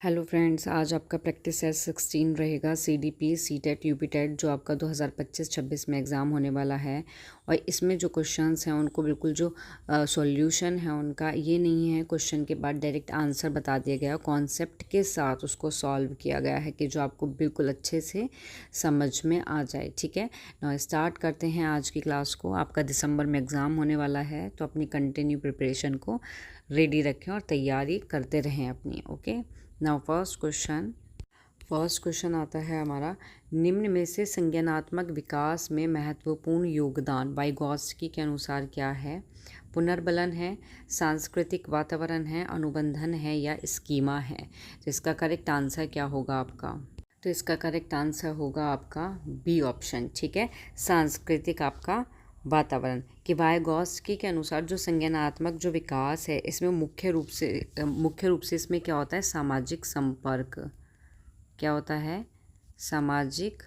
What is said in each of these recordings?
Hello friends, आज आपका practice set 16 रहेगा। सीडीपी सीटेट यूपीटेट जो आपका 2025-26 में एग्ज़ाम होने वाला है। और इसमें जो क्वेश्चंस हैं उनको बिल्कुल जो सॉल्यूशन है उनका ये नहीं है क्वेश्चन के बाद डायरेक्ट आंसर बता दिया गया, कॉन्सेप्ट के साथ उसको सॉल्व किया गया है कि जो आपको बिल्कुल अच्छे से समझ में आ जाए। ठीक है, ना स्टार्ट करते हैं आज की क्लास को। आपका दिसंबर में एग्ज़ाम होने वाला है तो अपनी कंटिन्यू प्रिपरेशन को रेडी रखें और तैयारी करते रहें अपनी। ओके, नाउ फर्स्ट क्वेश्चन आता है हमारा, निम्न में से संज्ञानात्मक विकास में महत्वपूर्ण योगदान वाइगॉत्स्की के अनुसार क्या है? पुनर्बलन है, सांस्कृतिक वातावरण है, अनुबंधन है या स्कीमा है? तो इसका करेक्ट आंसर क्या होगा आपका? तो इसका करेक्ट आंसर होगा आपका बी ऑप्शन। ठीक है, सांस्कृतिक आपका वातावरण। कि वाइगॉत्स्की के अनुसार जो संज्ञानात्मक जो विकास है इसमें मुख्य रूप से इसमें क्या होता है? सामाजिक संपर्क। क्या होता है? सामाजिक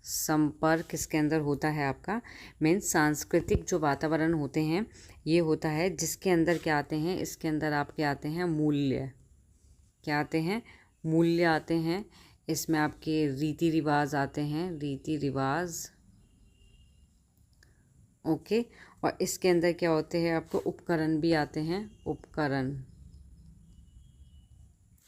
संपर्क इसके अंदर होता है आपका। मीन्स सांस्कृतिक जो वातावरण होते हैं ये होता है जिसके अंदर क्या आते हैं? इसके अंदर आपके आते हैं मूल्य। क्या आते हैं? मूल्य आते हैं। इसमें आपके रीति रिवाज आते हैं, रीति रिवाज। ओके, और इसके अंदर क्या होते हैं? आपको उपकरण भी आते हैं, उपकरण।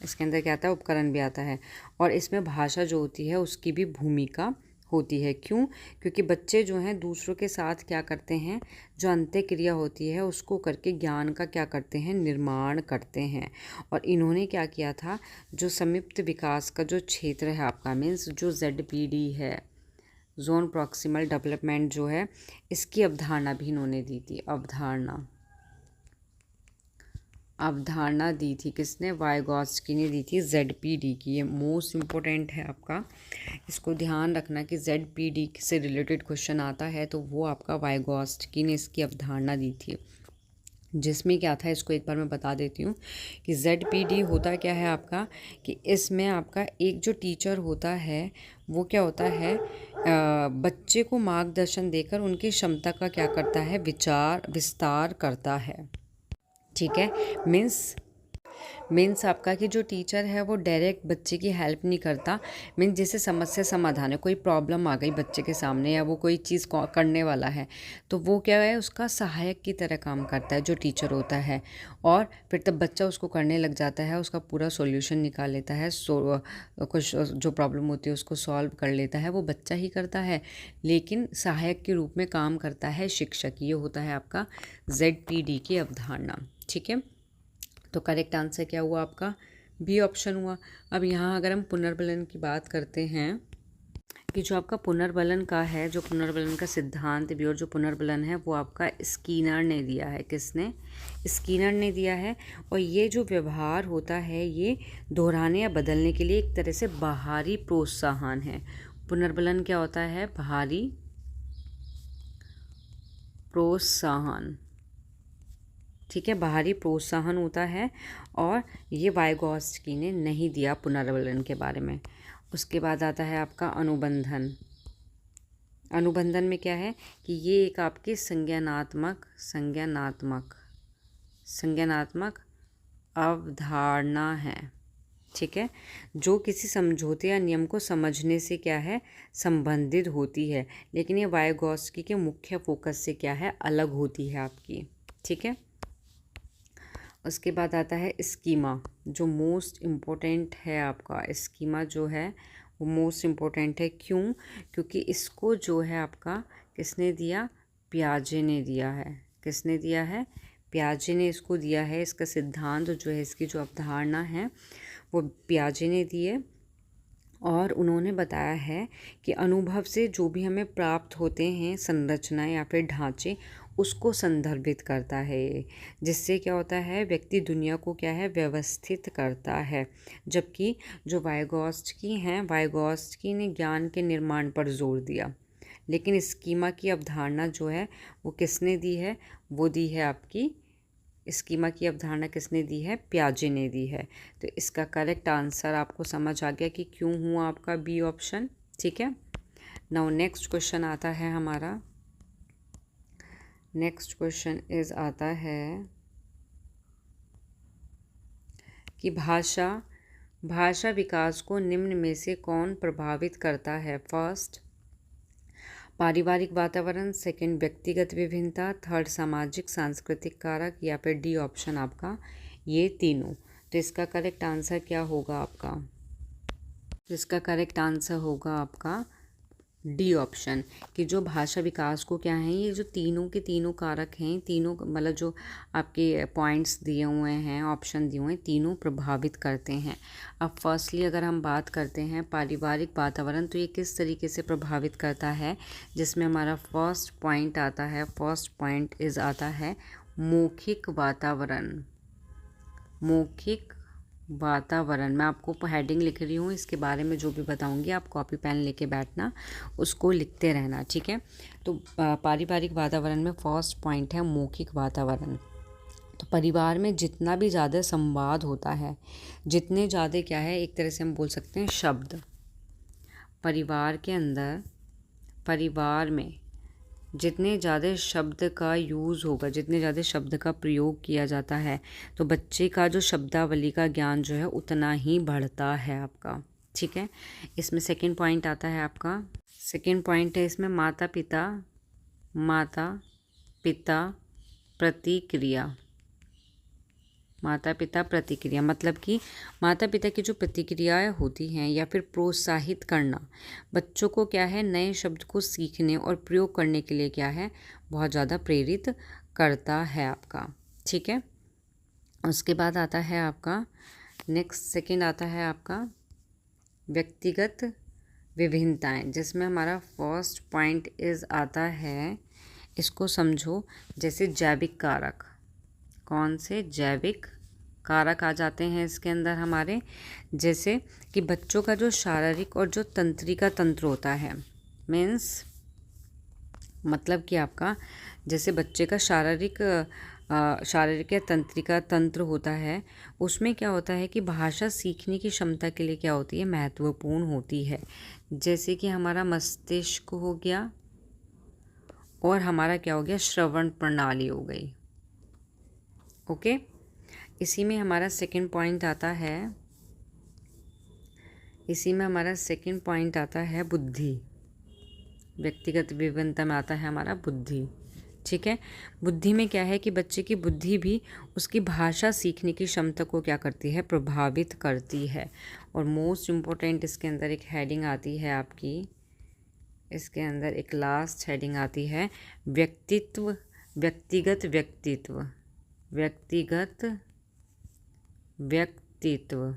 इसके अंदर क्या आता है? उपकरण भी आता है। और इसमें भाषा जो होती है उसकी भी भूमिका होती है। क्यों? क्योंकि बच्चे जो हैं दूसरों के साथ क्या करते हैं? जो अंत्यक्रिया होती है उसको करके ज्ञान का क्या करते हैं? निर्माण करते हैं। और इन्होंने क्या किया था? जो संयुक्त विकास का जो क्षेत्र है आपका, मीन्स जो ZPD है, जोन प्रॉक्सिमल डेवलपमेंट जो है, इसकी अवधारणा भी इन्होंने दी थी। अवधारणा दी थी किसने? वाइगॉत्स्की ने दी थी, ZPD की। ये मोस्ट इम्पोर्टेंट है आपका, इसको ध्यान रखना कि ZPD से रिलेटेड क्वेश्चन आता है तो वो आपका वाइगॉत्स्की ने इसकी अवधारणा दी थी। जिसमें क्या था, इसको एक बार मैं बता देती हूँ कि ZPD होता क्या है आपका, कि इसमें आपका एक जो टीचर होता है वो क्या होता है, बच्चे को मार्गदर्शन देकर उनकी क्षमता का क्या करता है? विस्तार करता है। ठीक है, मीन्स आपका कि जो टीचर है वो डायरेक्ट बच्चे की हेल्प नहीं करता। मीन्स जैसे समस्या समाधान है, कोई प्रॉब्लम आ गई बच्चे के सामने या वो कोई चीज़ करने वाला है तो वो क्या है? उसका सहायक की तरह काम करता है जो टीचर होता है। और फिर तब बच्चा उसको करने लग जाता है, उसका पूरा सॉल्यूशन निकाल लेता है, कुछ जो प्रॉब्लम होती है उसको सॉल्व कर लेता है, वो बच्चा ही करता है। लेकिन सहायक के रूप में काम करता है शिक्षक। ये होता है आपका ZPD की अवधारणा। ठीक है, तो करेक्ट आंसर क्या हुआ आपका? बी ऑप्शन हुआ। अब यहाँ अगर हम पुनर्बलन की बात करते हैं कि जो आपका पुनर्बलन का है, जो पुनर्बलन का सिद्धांत भी और जो पुनर्बलन है वो आपका स्कीनर ने दिया है। किसने? स्कीनर ने दिया है। और ये जो व्यवहार होता है ये दोहराने या बदलने के लिए एक तरह से बाहरी प्रोत्साहन है। पुनर्बलन क्या होता है? बाहरी प्रोत्साहन। ठीक है, बाहरी प्रोत्साहन होता है। और ये वाइगॉत्स्की ने नहीं दिया पुनर्बलन के बारे में। उसके बाद आता है आपका अनुबंधन। अनुबंधन में क्या है कि ये एक आपकी संज्ञानात्मक अवधारणा है। ठीक है, जो किसी समझौते या नियम को समझने से क्या है? संबंधित होती है। लेकिन ये वाइगॉत्स्की के मुख्य फोकस से क्या है? अलग होती है आपकी। ठीक है, उसके बाद आता है स्कीमा, जो मोस्ट इम्पोर्टेंट है आपका। स्कीमा जो है वो मोस्ट इम्पोर्टेंट है। क्यों? क्योंकि इसको जो है आपका किसने दिया? पियाजे ने दिया है। किसने दिया है? पियाजे ने इसको दिया है। इसका सिद्धांत जो है, इसकी जो अवधारणा है वो पियाजे ने दी है। और उन्होंने बताया है कि अनुभव से जो भी हमें प्राप्त होते हैं संरचना या फिर ढांचे, उसको संदर्भित करता है ये। जिससे क्या होता है? व्यक्ति दुनिया को क्या है? व्यवस्थित करता है। जबकि जो वाइगॉत्स्की ने ज्ञान के निर्माण पर जोर दिया। लेकिन स्कीमा की अवधारणा जो है वो किसने दी है? वो दी है आपकी, स्कीमा की अवधारणा किसने दी है? पियाजे ने दी है। तो इसका करेक्ट आंसर आपको समझ आ गया कि क्यों हुआ आपका बी ऑप्शन। ठीक है, नाउ नेक्स्ट क्वेश्चन आता है हमारा। नेक्स्ट क्वेश्चन आता है कि भाषा भाषा विकास को निम्न में से कौन प्रभावित करता है? फर्स्ट, पारिवारिक वातावरण, सेकंड व्यक्तिगत विभिन्नता, थर्ड सामाजिक सांस्कृतिक कारक, या फिर डी ऑप्शन आपका ये तीनों। तो इसका करेक्ट आंसर क्या होगा आपका? इसका करेक्ट आंसर होगा आपका डी ऑप्शन, कि जो भाषा विकास को क्या है, ये जो तीनों के तीनों कारक हैं, तीनों मतलब जो आपके पॉइंट्स दिए हुए हैं, ऑप्शन दिए हुए हैं, तीनों प्रभावित करते हैं। अब फर्स्टली अगर हम बात करते हैं पारिवारिक वातावरण, तो ये किस तरीके से प्रभावित करता है, जिसमें हमारा फर्स्ट पॉइंट आता है, फर्स्ट पॉइंट इज आता है मौखिक वातावरण। मौखिक वातावरण, मैं आपको हेडिंग लिख रही हूँ, इसके बारे में जो भी बताऊँगी आप कॉपी पेन लेके बैठना, उसको लिखते रहना, ठीक है। तो पारिवारिक वातावरण में फर्स्ट पॉइंट है मौखिक वातावरण। तो परिवार में जितना भी ज़्यादा संवाद होता है, जितने ज़्यादा क्या है, एक तरह से हम बोल सकते हैं शब्द, परिवार के अंदर, परिवार में जितने ज़्यादा शब्द का यूज़ होगा, जितने ज़्यादा शब्द का प्रयोग किया जाता है, तो बच्चे का जो शब्दावली का ज्ञान जो है उतना ही बढ़ता है आपका, ठीक है। इसमें सेकंड पॉइंट आता है आपका, सेकंड पॉइंट है इसमें माता पिता, माता पिता प्रतिक्रिया। माता पिता प्रतिक्रिया मतलब कि माता पिता की जो प्रतिक्रियाएं होती हैं या फिर प्रोत्साहित करना, बच्चों को क्या है, नए शब्द को सीखने और प्रयोग करने के लिए क्या है, बहुत ज़्यादा प्रेरित करता है आपका, ठीक है। उसके बाद आता है आपका नेक्स्ट, सेकंड आता है आपका व्यक्तिगत विभिन्नताएं, जिसमें हमारा फर्स्ट पॉइंट इज आता है, इसको समझो जैसे जैविक कारक। कौन से जैविक कारक आ जाते हैं इसके अंदर हमारे, जैसे कि बच्चों का जो शारीरिक और जो तंत्रिका तंत्र होता है, मीन्स मतलब कि आपका जैसे बच्चे का शारीरिक या तंत्रिका तंत्र होता है, उसमें क्या होता है कि भाषा सीखने की क्षमता के लिए क्या होती है, महत्वपूर्ण होती है। जैसे कि हमारा मस्तिष्क हो गया और हमारा क्या हो गया, श्रवण प्रणाली हो गई, ओके। इसी में हमारा सेकंड पॉइंट आता है, इसी में हमारा सेकंड पॉइंट आता है बुद्धि। व्यक्तिगत विभिन्नता में आता है हमारा बुद्धि, ठीक है। बुद्धि में क्या है कि बच्चे की बुद्धि भी उसकी भाषा सीखने की क्षमता को क्या करती है, प्रभावित करती है। और मोस्ट इम्पोर्टेंट इसके अंदर एक हेडिंग आती है आपकी, इसके अंदर एक लास्ट हेडिंग आती है व्यक्तित्व, व्यक्तिगत व्यक्तित्व, व्यक्तिगत व्यक्तित्व,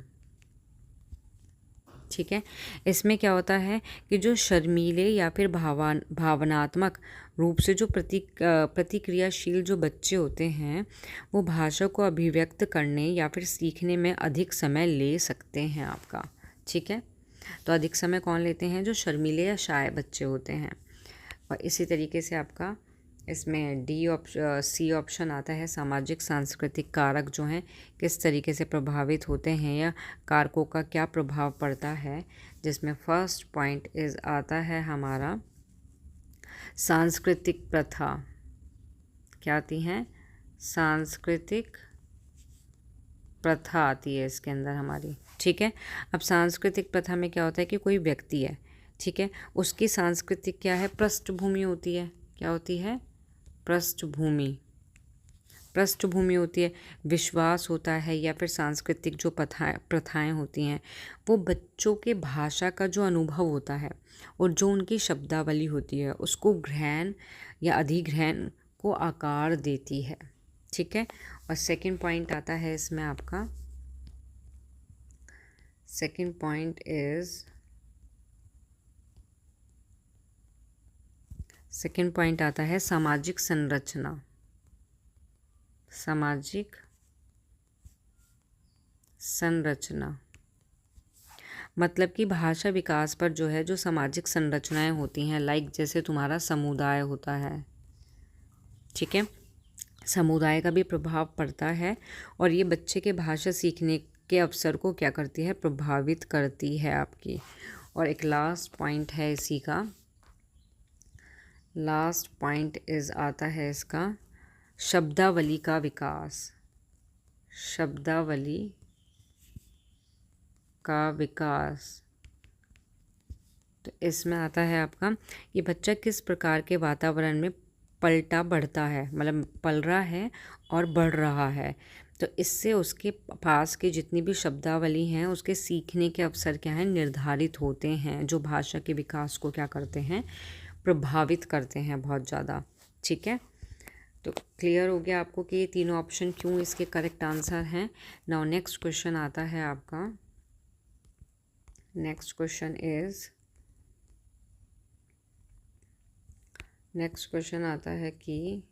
ठीक है। इसमें क्या होता है कि जो शर्मीले या फिर भावनात्मक रूप से जो प्रतिक्रियाशील जो बच्चे होते हैं, वो भाषा को अभिव्यक्त करने या फिर सीखने में अधिक समय ले सकते हैं आपका, ठीक है। तो अधिक समय कौन लेते हैं, जो शर्मीले या शाय बच्चे होते हैं। और इसी तरीके से आपका इसमें सी ऑप्शन आता है सामाजिक सांस्कृतिक कारक जो हैं किस तरीके से प्रभावित होते हैं या कारकों का क्या प्रभाव पड़ता है, जिसमें फर्स्ट पॉइंट इज आता है हमारा सांस्कृतिक प्रथा। क्या आती हैं, सांस्कृतिक प्रथा आती है इसके अंदर हमारी, ठीक है। अब सांस्कृतिक प्रथा में क्या होता है कि कोई व्यक्ति है, ठीक है, उसकी सांस्कृतिक क्या है, पृष्ठभूमि होती है। क्या होती है, पृष्ठभूमि, पृष्ठभूमि होती है, विश्वास होता है या फिर सांस्कृतिक जो प्रथाएं होती हैं, वो बच्चों के भाषा का जो अनुभव होता है और जो उनकी शब्दावली होती है उसको ग्रहण या अधिग्रहण को आकार देती है, ठीक है। और सेकंड पॉइंट आता है इसमें आपका, second point is, second point आता है सामाजिक संरचना, सामाजिक संरचना मतलब कि भाषा विकास पर जो है जो सामाजिक संरचनाएं होती हैं, लाइक जैसे तुम्हारा समुदाय होता है, ठीक है, समुदाय का भी प्रभाव पड़ता है और ये बच्चे के भाषा सीखने के अवसर को क्या करती है, प्रभावित करती है आपकी। और एक लास्ट पॉइंट है इसी का, लास्ट पॉइंट इज आता है इसका शब्दावली का विकास, शब्दावली का विकास। तो इसमें आता है आपका कि बच्चा किस प्रकार के वातावरण में पलटा बढ़ता है, मतलब पल रहा है और बढ़ रहा है। तो इससे उसके पास की जितनी भी शब्दावली हैं उसके सीखने के अवसर क्या हैं, निर्धारित होते हैं, जो भाषा के विकास को क्या करते हैं, प्रभावित करते हैं बहुत ज़्यादा। ठीक है, तो क्लियर हो गया आपको कि ये तीनों ऑप्शन क्यों इसके करेक्ट आंसर हैं। नाउ नेक्स्ट क्वेश्चन आता है आपका, नेक्स्ट क्वेश्चन आता है कि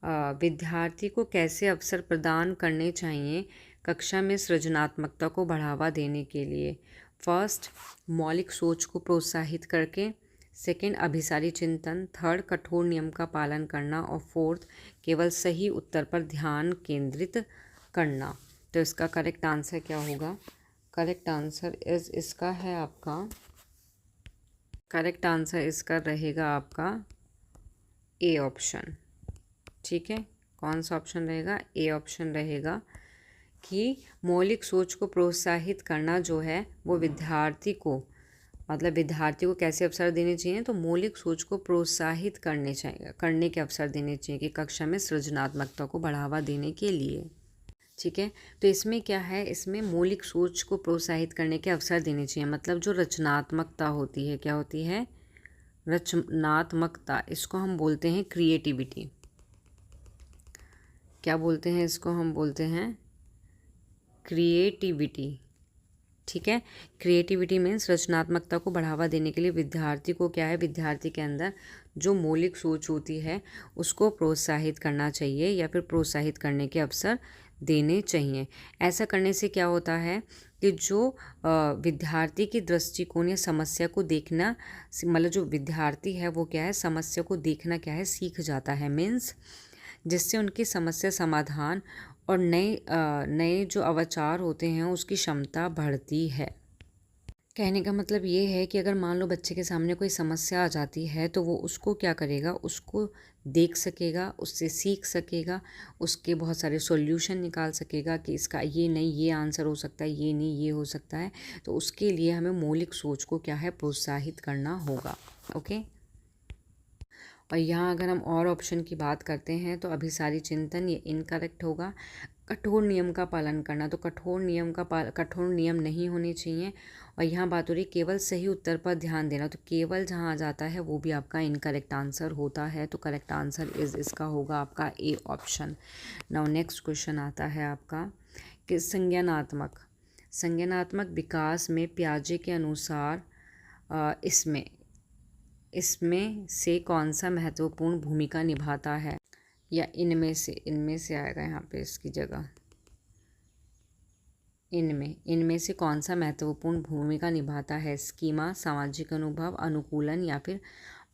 विद्यार्थी को कैसे अवसर प्रदान करने चाहिए कक्षा में सृजनात्मकता को बढ़ावा देने के लिए। फर्स्ट, मौलिक सोच को प्रोत्साहित करके। सेकंड, अभिसारी चिंतन। थर्ड, कठोर नियम का पालन करना। और फोर्थ, केवल सही उत्तर पर ध्यान केंद्रित करना। तो इसका करेक्ट आंसर क्या होगा? करेक्ट आंसर इसका है आपका, करेक्ट आंसर इसका रहेगा आपका ए ऑप्शन। ठीक है, कौन सा ऑप्शन रहेगा? ए ऑप्शन रहेगा कि मौलिक सोच को प्रोत्साहित करना जो है वो विद्यार्थी को, मतलब विद्यार्थी को कैसे अवसर देने चाहिए, तो मौलिक सोच को प्रोत्साहित करने के अवसर देने चाहिए कि कक्षा में सृजनात्मकता को बढ़ावा देने के लिए। ठीक है, तो इसमें क्या है, इसमें मौलिक सोच को प्रोत्साहित करने के अवसर देने चाहिए, मतलब जो रचनात्मकता होती है, क्या होती है? रचनात्मकता। इसको हम बोलते हैं क्रिएटिविटी। क्या बोलते हैं इसको? हम बोलते हैं क्रिएटिविटी। ठीक है, क्रिएटिविटी मीन्स रचनात्मकता को बढ़ावा देने के लिए विद्यार्थी को क्या है, विद्यार्थी के अंदर जो मौलिक सोच होती है उसको प्रोत्साहित करना चाहिए या फिर प्रोत्साहित करने के अवसर देने चाहिए। ऐसा करने से क्या होता है कि जो विद्यार्थी की दृष्टिकोण या समस्या को देखना, मतलब जो विद्यार्थी है वो क्या है, समस्या को देखना क्या है, सीख जाता है। मीन्स जिससे उनकी समस्या समाधान और नए जो अवचार होते हैं उसकी क्षमता बढ़ती है। कहने का मतलब ये है कि अगर मान लो बच्चे के सामने कोई समस्या आ जाती है तो वो उसको क्या करेगा, उसको देख सकेगा, उससे सीख सकेगा, उसके बहुत सारे सॉल्यूशन निकाल सकेगा कि इसका ये नहीं ये आंसर हो सकता है, ये नहीं ये हो सकता है। तो उसके लिए हमें मौलिक सोच को क्या है, प्रोत्साहित करना होगा। ओके, और यहाँ अगर हम और ऑप्शन की बात करते हैं तो अभिसारी चिंतन, ये इनकरेक्ट होगा। कठोर नियम का पालन करना, तो कठोर नियम नहीं होने चाहिए। और यहाँ बात हो रही केवल सही उत्तर पर ध्यान देना, तो केवल जहाँ आ जाता है वो भी आपका इनकरेक्ट आंसर होता है। तो करेक्ट आंसर इसका होगा आपका A option. Now next question आता है आपका कि संज्ञानात्मक विकास में पियाजे के अनुसार इसमें से कौन सा महत्वपूर्ण भूमिका निभाता है, या इनमें से आएगा यहाँ पे इसकी जगह, इनमें से कौन सा महत्वपूर्ण भूमिका निभाता है? स्कीमा, सामाजिक अनुभव, अनुकूलन या फिर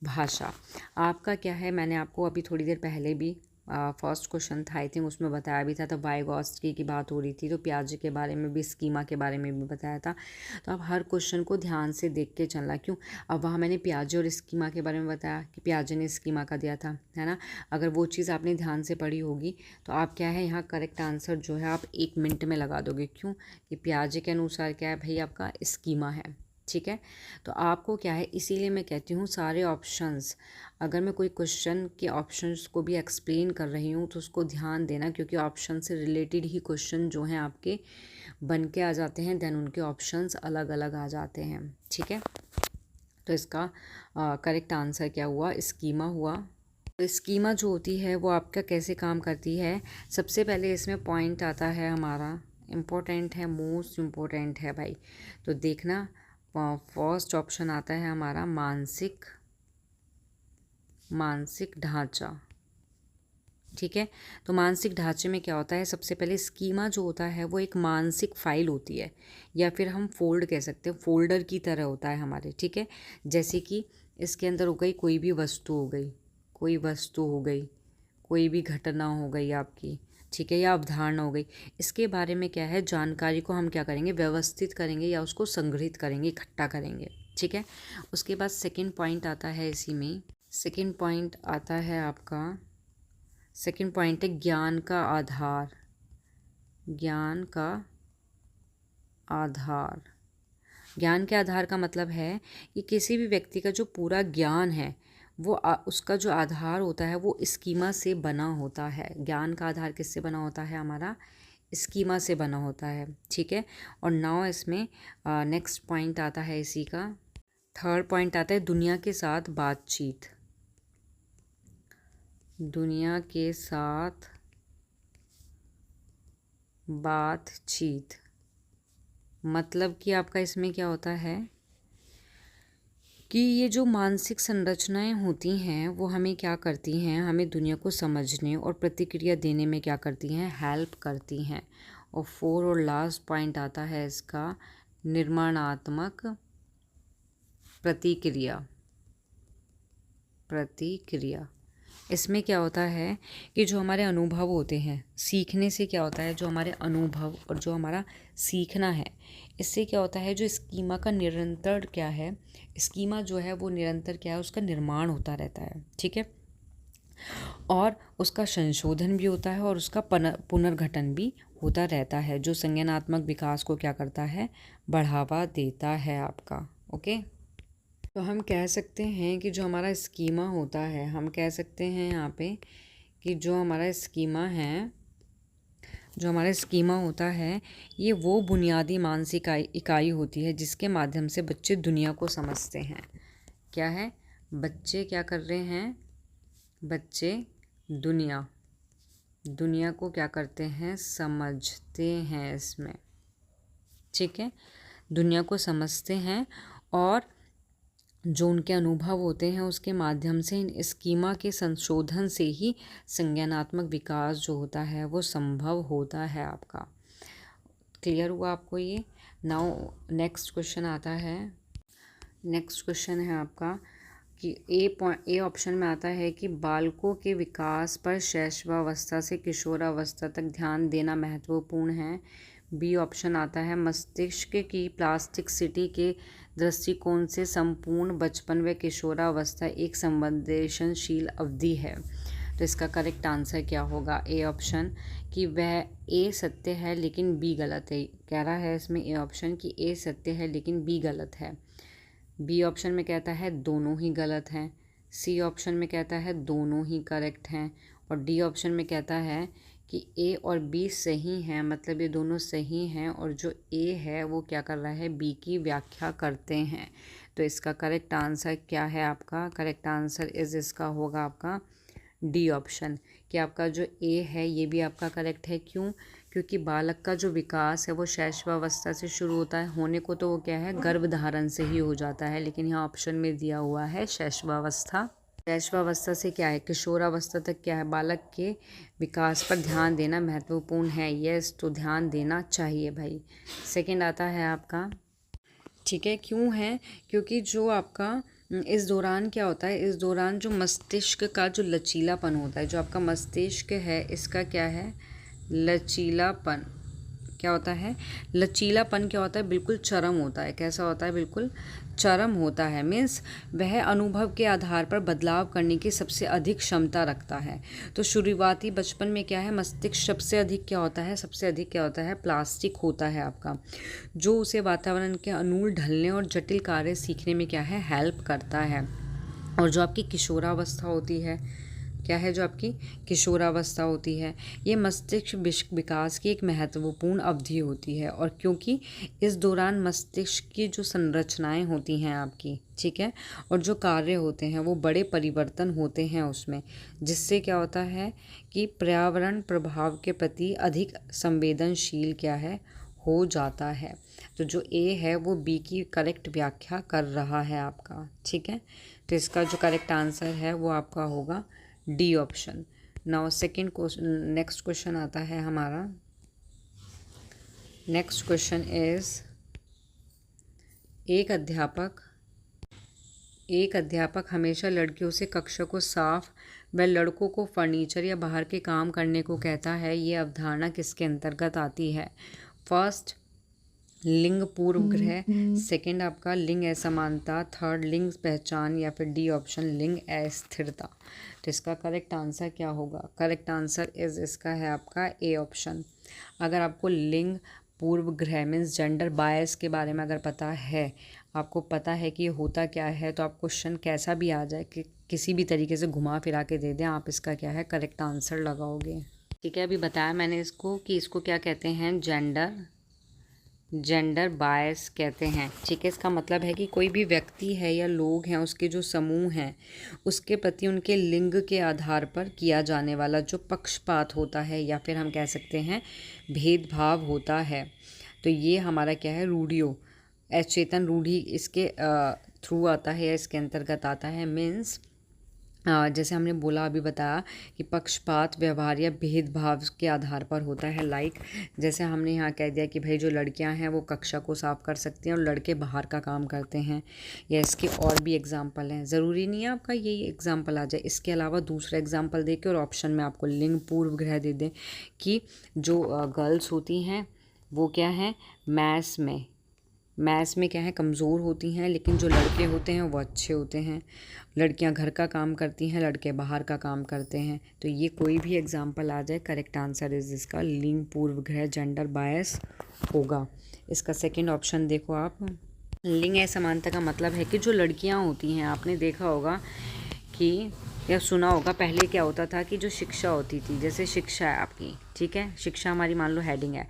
भाषा। आपका क्या है, मैंने आपको अभी थोड़ी देर पहले भी फर्स्ट क्वेश्चन था आई थिंक, उसमें बताया भी था, तो वाइगॉत्स्की की बात हो रही थी, तो पियाजे के बारे में भी, स्कीमा के बारे में भी बताया था। तो आप हर क्वेश्चन को ध्यान से देख के चलना। क्यों? अब वहाँ मैंने पियाजे और स्कीमा के बारे में बताया कि पियाजे ने स्कीमा का दिया था, है ना। अगर वो चीज़ आपने ध्यान से पढ़ी होगी तो आप क्या है, यहाँ करेक्ट आंसर जो है आप 1 मिनट में लगा दोगे। क्यों? कि पियाजे के अनुसार क्या है भाई, आपका स्कीमा है। ठीक है, तो आपको क्या है, इसीलिए मैं कहती हूँ सारे ऑप्शंस, अगर मैं कोई क्वेश्चन के ऑप्शंस को भी एक्सप्लेन कर रही हूँ तो उसको ध्यान देना, क्योंकि ऑप्शन से रिलेटेड ही क्वेश्चन जो हैं आपके बन के आ जाते हैं, देन उनके ऑप्शंस अलग अलग आ जाते हैं। ठीक है, तो इसका करेक्ट आंसर क्या हुआ? स्कीमा हुआ। तो स्कीमा जो होती है वो आपका कैसे काम करती है, सबसे पहले इसमें पॉइंट आता है हमारा, इम्पोर्टेंट है, मोस्ट इम्पोर्टेंट है भाई। तो देखना, फर्स्ट ऑप्शन आता है हमारा मानसिक ढांचा। ठीक है, तो मानसिक ढांचे में क्या होता है, सबसे पहले स्कीमा जो होता है वो एक मानसिक फाइल होती है, या फिर हम फोल्ड कह सकते हैं, फोल्डर की तरह होता है हमारे। ठीक है, जैसे कि इसके अंदर हो गई कोई भी वस्तु हो गई, कोई भी घटना हो गई आपकी, ठीक है, या अवधारणा हो गई, इसके बारे में क्या है, जानकारी को हम क्या करेंगे, व्यवस्थित करेंगे या उसको संग्रहित करेंगे, इकट्ठा करेंगे। ठीक है, उसके बाद सेकंड पॉइंट आता है इसी में, सेकंड पॉइंट आता है आपका, सेकंड पॉइंट है ज्ञान का आधार। ज्ञान के आधार का मतलब है कि किसी भी व्यक्ति का जो पूरा ज्ञान है वो उसका जो आधार होता है वो स्कीमा से बना होता है। ज्ञान का आधार किससे बना होता है? हमारा स्कीमा से बना होता है। ठीक है। और नाउ इसमें नेक्स्ट पॉइंट आता है, इसी का थर्ड पॉइंट आता है दुनिया के साथ बातचीत। दुनिया के साथ बातचीत मतलब कि आपका इसमें क्या होता है कि ये जो मानसिक संरचनाएं होती हैं वो हमें क्या करती हैं, हमें दुनिया को समझने और प्रतिक्रिया देने में क्या करती हैं? हेल्प करती हैं। और फोर और लास्ट पॉइंट आता है इसका निर्माणात्मक प्रतिक्रिया। प्रतिक्रिया इसमें क्या होता है कि जो हमारे अनुभव होते हैं, सीखने से क्या होता है, जो हमारे अनुभव और जो हमारा सीखना है, इससे क्या होता है, जो स्कीमा का निरंतर क्या है, स्कीमा जो है वो निरंतर क्या है, उसका निर्माण होता रहता है। ठीक है। और उसका संशोधन भी होता है और उसका पुनर्गठन भी होता रहता है, जो संज्ञानात्मक विकास को क्या करता है? बढ़ावा देता है आपका। ओके। तो हम कह सकते हैं कि जो हमारा स्कीमा होता है, हम कह सकते हैं यहाँ पे कि जो हमारा स्कीमा है, जो हमारा स्कीमा होता है, ये वो बुनियादी मानसिक इकाई होती है जिसके माध्यम से बच्चे दुनिया को समझते हैं। क्या है? बच्चे क्या कर रहे हैं? बच्चे दुनिया को क्या करते हैं? समझते हैं इसमें। ठीक है। दुनिया को समझते हैं और जो उनके अनुभव होते हैं उसके माध्यम से इन स्कीमा के संशोधन से ही संज्ञानात्मक विकास जो होता है वो संभव होता है आपका। क्लियर हुआ आपको ये? नाउ नेक्स्ट क्वेश्चन आता है। नेक्स्ट क्वेश्चन है आपका कि ए ऑप्शन में आता है कि बालकों के विकास पर शैशवावस्था से किशोरावस्था तक ध्यान देना महत्वपूर्ण है। बी ऑप्शन आता है मस्तिष्क की प्लास्टिसिटी के दृष्टिकोण से संपूर्ण बचपन व किशोरावस्था एक संवेदनशील अवधि है। तो इसका करेक्ट आंसर क्या होगा? ए ऑप्शन कि वह ए सत्य है लेकिन बी गलत है। कह रहा है इसमें ए ऑप्शन कि ए सत्य है लेकिन बी गलत है। बी ऑप्शन में कहता है दोनों ही गलत हैं। सी ऑप्शन में कहता है दोनों ही करेक्ट हैं। और डी ऑप्शन में कहता है कि ए और बी सही हैं, मतलब ये दोनों सही हैं और जो ए है वो क्या कर रहा है? बी की व्याख्या करते हैं। तो इसका करेक्ट आंसर क्या है आपका? करेक्ट आंसर इसका होगा आपका डी ऑप्शन कि आपका जो ए है ये भी आपका करेक्ट है। क्यों? क्योंकि बालक का जो विकास है वो शैशवावस्था से शुरू होता है। होने को तो वो क्या है? गर्भधारण से ही हो जाता है, लेकिन यहाँ ऑप्शन में दिया हुआ है शैशवावस्था। शैशवावस्था से क्या है? किशोरावस्था तक क्या है? बालक के विकास पर ध्यान देना महत्वपूर्ण है। यस, तो ध्यान देना चाहिए भाई। सेकंड आता है आपका, ठीक है, क्यों है? क्योंकि जो आपका इस दौरान क्या होता है, इस दौरान जो मस्तिष्क का जो लचीलापन होता है, जो आपका मस्तिष्क है इसका क्या है? लचीलापन। क्या होता है? लचीलापन क्या होता है? बिल्कुल चरम होता है। कैसा होता है? बिल्कुल चरम होता है। मीन्स वह अनुभव के आधार पर बदलाव करने की सबसे अधिक क्षमता रखता है। तो शुरुआती बचपन में क्या है? मस्तिष्क सबसे अधिक क्या होता है? सबसे अधिक क्या होता है? प्लास्टिक होता है आपका, जो उसे वातावरण के अनुकूल ढलने और जटिल कार्य सीखने में क्या है? हेल्प करता है। और जो आपकी किशोरावस्था होती है, क्या है? जो आपकी किशोरावस्था होती है, ये मस्तिष्क विकास की एक महत्वपूर्ण अवधि होती है। और क्योंकि इस दौरान मस्तिष्क की जो संरचनाएं होती हैं आपकी, ठीक है, और जो कार्य होते हैं वो बड़े परिवर्तन होते हैं उसमें, जिससे क्या होता है कि पर्यावरण प्रभाव के प्रति अधिक संवेदनशील क्या है? हो जाता है। तो जो ए है वो बी की करेक्ट व्याख्या कर रहा है आपका। ठीक है। तो इसका जो करेक्ट आंसर है वो आपका होगा D option. Now second question, next question आता है हमारा। नेक्स्ट क्वेश्चन इज एक अध्यापक हमेशा लड़कियों से कक्षा को साफ व लड़कों को फर्नीचर या बाहर के काम करने को कहता है। ये अवधारणा किसके अंतर्गत आती है? फर्स्ट, लिंग पूर्वग्रह। सेकंड आपका लिंग असमानता। थर्ड, लिंग पहचान। या फिर डी ऑप्शन, लिंग अस्थिरता। तो इसका करेक्ट आंसर क्या होगा? करेक्ट आंसर इसका है आपका ए ऑप्शन। अगर आपको लिंग पूर्व ग्रह मीन्स जेंडर बायस के बारे में अगर पता है, आपको पता है कि ये होता क्या है, तो आप क्वेश्चन कैसा भी आ जाए कि किसी भी तरीके से घुमा फिरा के दे दें, आप इसका क्या है करेक्ट आंसर लगाओगे। ठीक है, अभी बताया मैंने इसको कि इसको क्या कहते हैं, जेंडर बायस कहते हैं। ठीक है, इसका मतलब है कि कोई भी व्यक्ति है या लोग हैं, उसके जो समूह हैं, उसके प्रति उनके लिंग के आधार पर किया जाने वाला जो पक्षपात होता है या फिर हम कह सकते हैं भेदभाव होता है, तो ये हमारा क्या है रूढ़ियों, अचेतन रूढ़ि इसके थ्रू आता है या इसके अंतर्गत आता है। मीन्स जैसे हमने बोला अभी बताया कि पक्षपात व्यवहार या भेदभाव के आधार पर होता है। लाइक जैसे हमने यहाँ कह दिया कि भाई जो लड़कियाँ हैं वो कक्षा को साफ कर सकती हैं और लड़के बाहर का काम करते हैं, या इसके और भी एग्जाम्पल हैं, ज़रूरी नहीं है आपका यही एग्जाम्पल आ जाए, इसके अलावा दूसरा एग्जाम्पल दे के और ऑप्शन में आपको लिंग पूर्व ग्रह दे दें कि जो गर्ल्स होती हैं वो क्या है मैथ्स में क्या है कमज़ोर होती हैं, लेकिन जो लड़के होते हैं वो अच्छे होते हैं। लड़कियां घर का काम करती हैं, लड़के बाहर का काम करते हैं। तो ये कोई भी एग्जांपल आ जाए, करेक्ट आंसर इज इसका लिंग पूर्व ग्रह जेंडर बायस होगा। इसका सेकंड ऑप्शन देखो आप, लिंग असमानता का मतलब है कि जो लड़कियां होती हैं, आपने देखा होगा कि या सुना होगा पहले क्या होता था कि जो शिक्षा होती थी, जैसे शिक्षा है आपकी, ठीक है, शिक्षा हमारी मान लो हेडिंग है,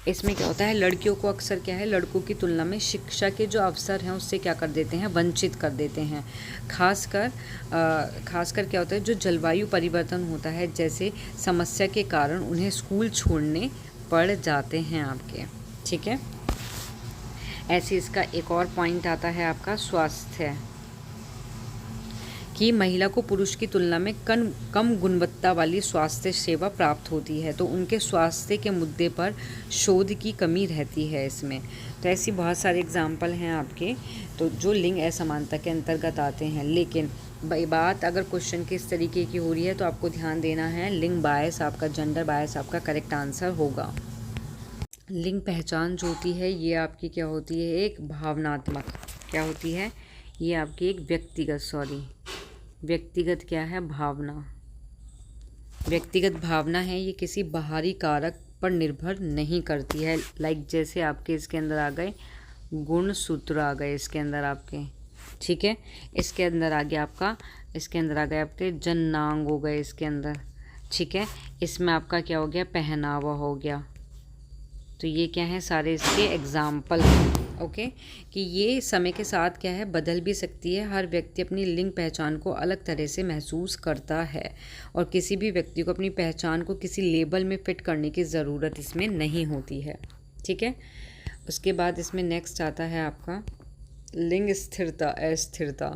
इसमें क्या होता है लड़कियों को अक्सर क्या है लड़कों की तुलना में शिक्षा के जो अवसर हैं उससे क्या कर देते हैं, वंचित कर देते हैं। खासकर क्या होता है जो जलवायु परिवर्तन होता है जैसे समस्या के कारण उन्हें स्कूल छोड़ने पड़ जाते हैं आपके। ठीक है, ऐसे इसका एक और पॉइंट आता है आपका स्वास्थ्य, कि महिला को पुरुष की तुलना में कम गुणवत्ता वाली स्वास्थ्य सेवा प्राप्त होती है, तो उनके स्वास्थ्य के मुद्दे पर शोध की कमी रहती है इसमें। तो ऐसी बहुत सारे एग्जाम्पल हैं आपके, तो जो लिंग असमानता के अंतर्गत आते हैं। लेकिन बात अगर क्वेश्चन के इस तरीके की हो रही है तो आपको ध्यान देना है लिंग बायस आपका, जेंडर बायस आपका करेक्ट आंसर होगा। लिंग पहचान जो होती है ये आपकी क्या होती है, एक भावनात्मक, क्या होती है ये आपकी एक व्यक्तिगत क्या है भावना, व्यक्तिगत भावना है, ये किसी बाहरी कारक पर निर्भर नहीं करती है। लाइक जैसे आपके इसके अंदर आ गए गुण सूत्र आ गए इसके अंदर आपके, ठीक है, इसके अंदर आ गया आपका, इसके अंदर आ गए आपके जन्नांग हो गए इसके अंदर, ठीक है, इसमें आपका क्या हो गया पहनावा हो गया। तो ये क्या है सारे इसके एग्जाम्पल हैं। ओके, कि ये समय के साथ क्या है बदल भी सकती है। हर व्यक्ति अपनी लिंग पहचान को अलग तरह से महसूस करता है और किसी भी व्यक्ति को अपनी पहचान को किसी लेबल में फिट करने की ज़रूरत इसमें नहीं होती है। ठीक है, उसके बाद इसमें नेक्स्ट आता है आपका लिंग स्थिरता अस्थिरता।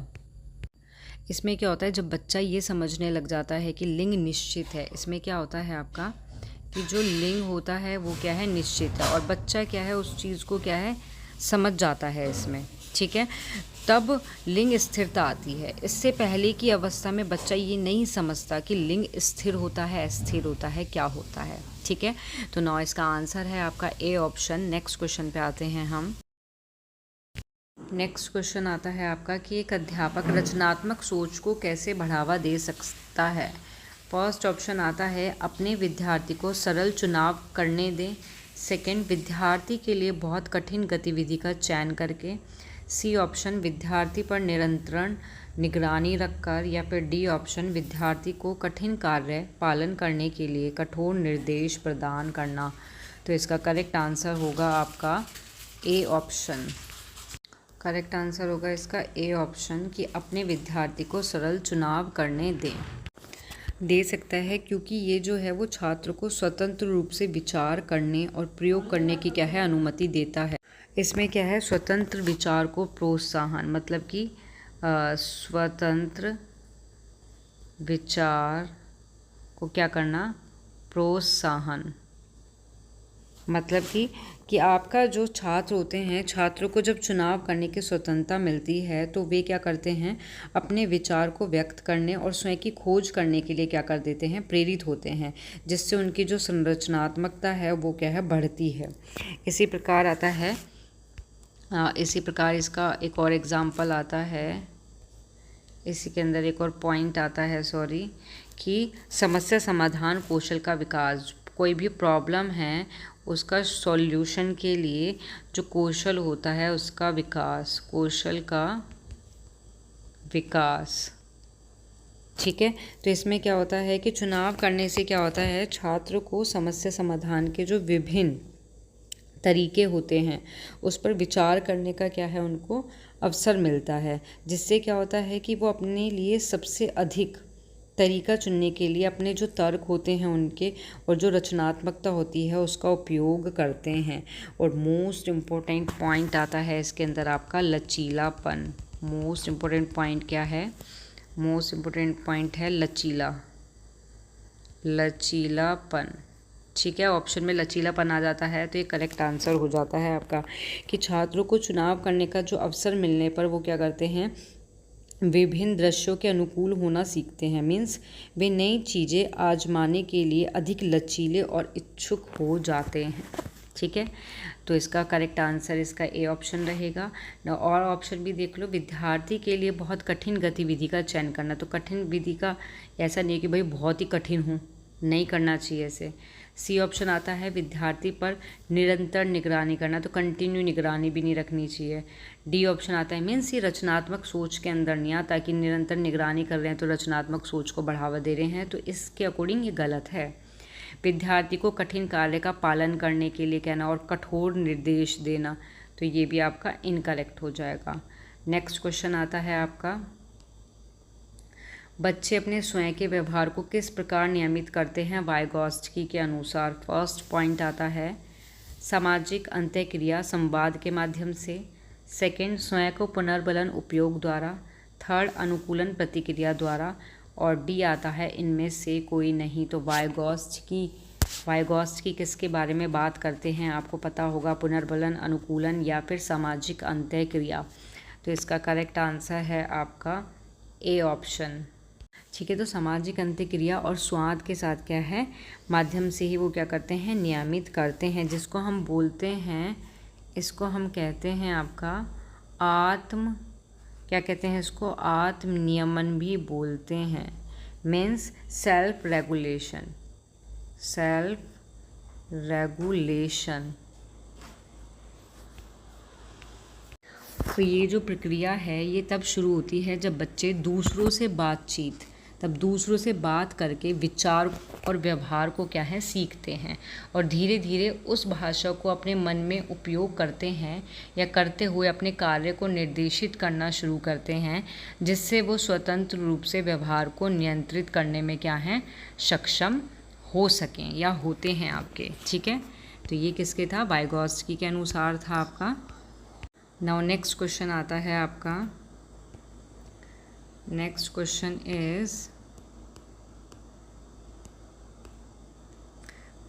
इसमें क्या होता है जब बच्चा ये समझने लग जाता है कि लिंग निश्चित है, इसमें क्या होता है आपका कि जो लिंग होता है वो क्या है निश्चित है और बच्चा क्या है उस चीज़ को क्या है समझ जाता है इसमें। ठीक है, तब लिंग स्थिरता आती है। इससे पहले की अवस्था में बच्चा ये नहीं समझता कि लिंग स्थिर होता है अस्थिर होता है क्या होता है। ठीक है, तो नौ इसका आंसर है आपका ए ऑप्शन। नेक्स्ट क्वेश्चन पे आते हैं हम। नेक्स्ट क्वेश्चन आता है आपका कि एक अध्यापक रचनात्मक सोच को कैसे बढ़ावा दे सकता है। फर्स्ट ऑप्शन आता है अपने विद्यार्थी को सरल चुनाव करने दें। सेकंड, विद्यार्थी के लिए बहुत कठिन गतिविधि का चयन करके। सी ऑप्शन, विद्यार्थी पर निरंतर निगरानी रखकर। या फिर डी ऑप्शन, विद्यार्थी को कठिन कार्य पालन करने के लिए कठोर निर्देश प्रदान करना। तो इसका करेक्ट आंसर होगा आपका ए ऑप्शन। करेक्ट आंसर होगा इसका ए ऑप्शन कि अपने विद्यार्थी को सरल चुनाव करने दे सकता है, क्योंकि ये जो है वो छात्र को स्वतंत्र रूप से विचार करने और प्रयोग करने की क्या है अनुमति देता है। इसमें क्या है स्वतंत्र विचार को प्रोत्साहन, मतलब कि स्वतंत्र विचार को क्या करना प्रोत्साहन, मतलब कि आपका जो छात्र होते हैं, छात्रों को जब चुनाव करने की स्वतंत्रता मिलती है तो वे क्या करते हैं अपने विचार को व्यक्त करने और स्वयं की खोज करने के लिए क्या कर देते हैं प्रेरित होते हैं, जिससे उनकी जो संरचनात्मकता है वो क्या है बढ़ती है। इसी प्रकार आता है इसी प्रकार इसका एक और एग्जाम्पल आता है, इसी के अंदर एक और पॉइंट आता है कि समस्या समाधान कौशल का विकास। कोई भी प्रॉब्लम है उसका सॉल्यूशन के लिए जो कौशल होता है उसका विकास, कौशल का विकास। ठीक है, तो इसमें क्या होता है कि चुनाव करने से क्या होता है, छात्र को समस्या समाधान के जो विभिन्न तरीके होते हैं उस पर विचार करने का क्या है, उनको अवसर मिलता है, जिससे क्या होता है कि वो अपने लिए सबसे अधिक तरीका चुनने के लिए अपने जो तर्क होते हैं उनके और जो रचनात्मकता होती है उसका उपयोग करते हैं। और मोस्ट इम्पोर्टेंट पॉइंट आता है इसके अंदर आपका लचीलापन। मोस्ट इम्पोर्टेंट पॉइंट क्या है, मोस्ट इम्पोर्टेंट पॉइंट है लचीलापन। ठीक है, ऑप्शन में लचीलापन आ जाता है तो ये करेक्ट आंसर हो जाता है आपका कि छात्रों को चुनाव करने का जो अवसर मिलने पर वो क्या करते हैं, विभिन्न दृश्यों के अनुकूल होना सीखते हैं। मीन्स वे नई चीज़ें आजमाने के लिए अधिक लचीले और इच्छुक हो जाते हैं। ठीक है, तो इसका करेक्ट आंसर इसका ए ऑप्शन रहेगा। और ऑप्शन भी देख लो, विद्यार्थी के लिए बहुत कठिन गतिविधि का चयन करना। तो कठिन विधि का ऐसा नहीं है कि भाई बहुत ही कठिन हो, नहीं करना चाहिए ऐसे। सी ऑप्शन आता है विद्यार्थी पर निरंतर निगरानी करना, तो कंटिन्यू निगरानी भी नहीं रखनी चाहिए। डी ऑप्शन आता है मीन्स ये रचनात्मक सोच के अंदर नहीं आता कि निरंतर निगरानी कर रहे हैं तो रचनात्मक सोच को बढ़ावा दे रहे हैं, तो इसके अकॉर्डिंग ये गलत है। विद्यार्थी को कठिन कार्य का पालन करने के लिए कहना और कठोर निर्देश देना, तो ये भी आपका इनकरेक्ट हो जाएगा। नेक्स्ट क्वेश्चन आता है आपका, बच्चे अपने स्वयं के व्यवहार को किस प्रकार नियमित करते हैं वाइगॉत्स्की के अनुसार। फर्स्ट पॉइंट आता है सामाजिक अंतःक्रिया संवाद के माध्यम से, सेकंड स्वयं को पुनर्बलन उपयोग द्वारा, थर्ड अनुकूलन प्रतिक्रिया द्वारा, और डी आता है इनमें से कोई नहीं। तो वाइगॉत्स्की किसके बारे में बात करते हैं आपको पता होगा, पुनर्बलन, अनुकूलन या फिर सामाजिक अंतःक्रिया। तो इसका करेक्ट आंसर है आपका ए ऑप्शन। ठीक है, तो सामाजिक अंतःक्रिया और स्वाद के साथ क्या है, माध्यम से ही वो क्या करते हैं, नियमित करते हैं, जिसको हम बोलते हैं, इसको हम कहते हैं आपका क्या कहते हैं इसको, आत्म नियमन भी बोलते हैं। Means self regulation. तो ये जो प्रक्रिया है ये तब शुरू होती है जब बच्चे दूसरों से बात करके विचार और व्यवहार को क्या है, सीखते हैं और धीरे धीरे उस भाषा को अपने मन में उपयोग करते हैं या करते हुए अपने कार्य को निर्देशित करना शुरू करते हैं, जिससे वो स्वतंत्र रूप से व्यवहार को नियंत्रित करने में क्या है, सक्षम हो सकें या होते हैं आपके। ठीक है, तो ये किसके था, वाइगॉत्स्की के अनुसार था आपका। नाउ नेक्स्ट क्वेश्चन आता है आपका, नेक्स्ट क्वेश्चन इज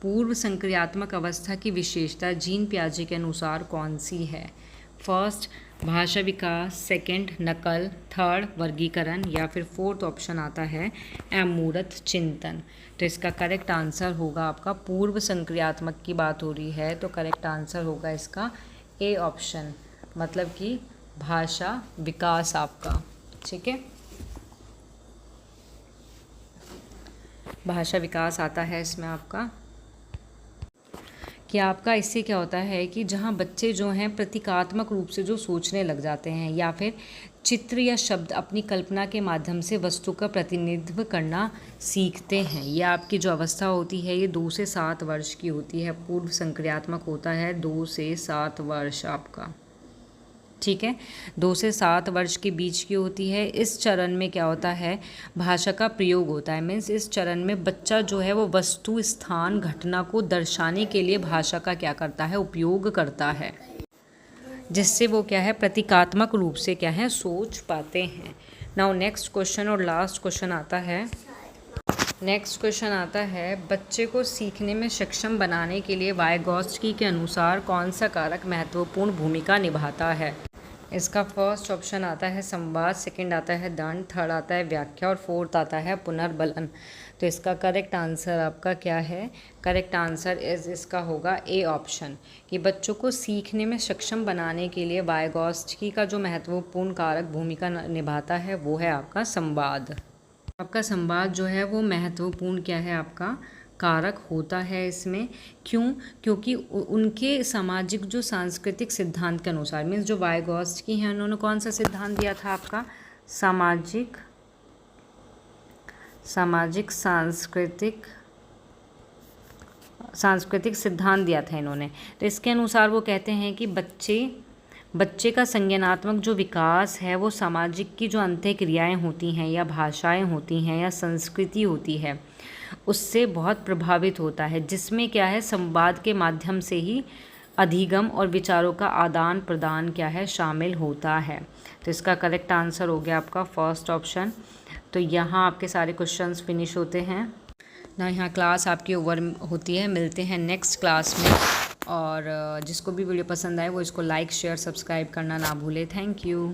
पूर्व संक्रियात्मक अवस्था की विशेषता जीन पियाजे के अनुसार कौन सी है। फर्स्ट भाषा विकास, सेकंड नकल, थर्ड वर्गीकरण या फिर फोर्थ ऑप्शन आता है अमूर्त चिंतन। तो इसका करेक्ट आंसर होगा आपका, पूर्व संक्रियात्मक की बात हो रही है तो करेक्ट आंसर होगा इसका ए ऑप्शन, मतलब कि भाषा विकास आपका। ठीक है, भाषा विकास आता है इसमें आपका कि आपका इससे क्या होता है कि जहाँ बच्चे जो हैं प्रतीकात्मक रूप से जो सोचने लग जाते हैं या फिर चित्र या शब्द अपनी कल्पना के माध्यम से वस्तु का प्रतिनिधित्व करना सीखते हैं। ये आपकी जो अवस्था होती है ये 2 से 7 वर्ष की होती है। पूर्व संक्रियात्मक होता है 2 से 7 वर्ष आपका। ठीक है, 2 से 7 वर्ष के बीच की होती है। इस चरण में क्या होता है, भाषा का प्रयोग होता है। मीन्स इस चरण में बच्चा जो है वो वस्तु, स्थान, घटना को दर्शाने के लिए भाषा का क्या करता है, उपयोग करता है, जिससे वो क्या है, प्रतीकात्मक रूप से क्या है, सोच पाते हैं। नाउ नेक्स्ट क्वेश्चन और लास्ट क्वेश्चन आता है। नेक्स्ट क्वेश्चन आता है, बच्चे को सीखने में सक्षम बनाने के लिए वाइगॉत्स्की के अनुसार कौन सा कारक महत्वपूर्ण भूमिका निभाता है। इसका फर्स्ट ऑप्शन आता है संवाद, सेकंड आता है दंड, थर्ड आता है व्याख्या और फोर्थ आता है पुनर्बलन। तो इसका करेक्ट आंसर आपका क्या है, करेक्ट आंसर इसका होगा ए ऑप्शन, कि बच्चों को सीखने में सक्षम बनाने के लिए वाइगॉत्स्की का जो महत्वपूर्ण कारक भूमिका निभाता है वो है आपका संवाद। आपका संवाद जो है वो महत्वपूर्ण क्या है, आपका कारक होता है इसमें। क्यों? क्योंकि उनके सामाजिक जो सांस्कृतिक सिद्धांत के अनुसार, मीन्स जो वाइगॉत्स्की हैं उन्होंने कौन सा सिद्धांत दिया था आपका? सामाजिक सांस्कृतिक सिद्धांत दिया था इन्होंने। तो इसके अनुसार वो कहते हैं कि बच्चे का संज्ञानात्मक जो विकास है वो सामाजिक की जो अंतः क्रियाएँ होती हैं या भाषाएं होती हैं या संस्कृति होती है उससे बहुत प्रभावित होता है, जिसमें क्या है, संवाद के माध्यम से ही अधिगम और विचारों का आदान प्रदान क्या है, शामिल होता है। तो इसका करेक्ट आंसर हो गया आपका फर्स्ट ऑप्शन। तो यहाँ आपके सारे क्वेश्चंस फिनिश होते हैं ना, यहाँ क्लास आपकी ओवर होती है। मिलते हैं नेक्स्ट क्लास में, और जिसको भी वीडियो पसंद आए वो इसको लाइक शेयर सब्सक्राइब करना ना भूले। Thank you.